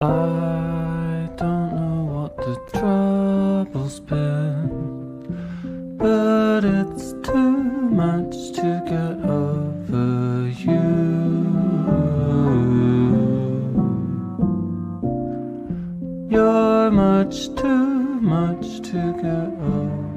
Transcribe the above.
I don't know what the trouble's been, but it's too much to get over you. You're much too much to get over.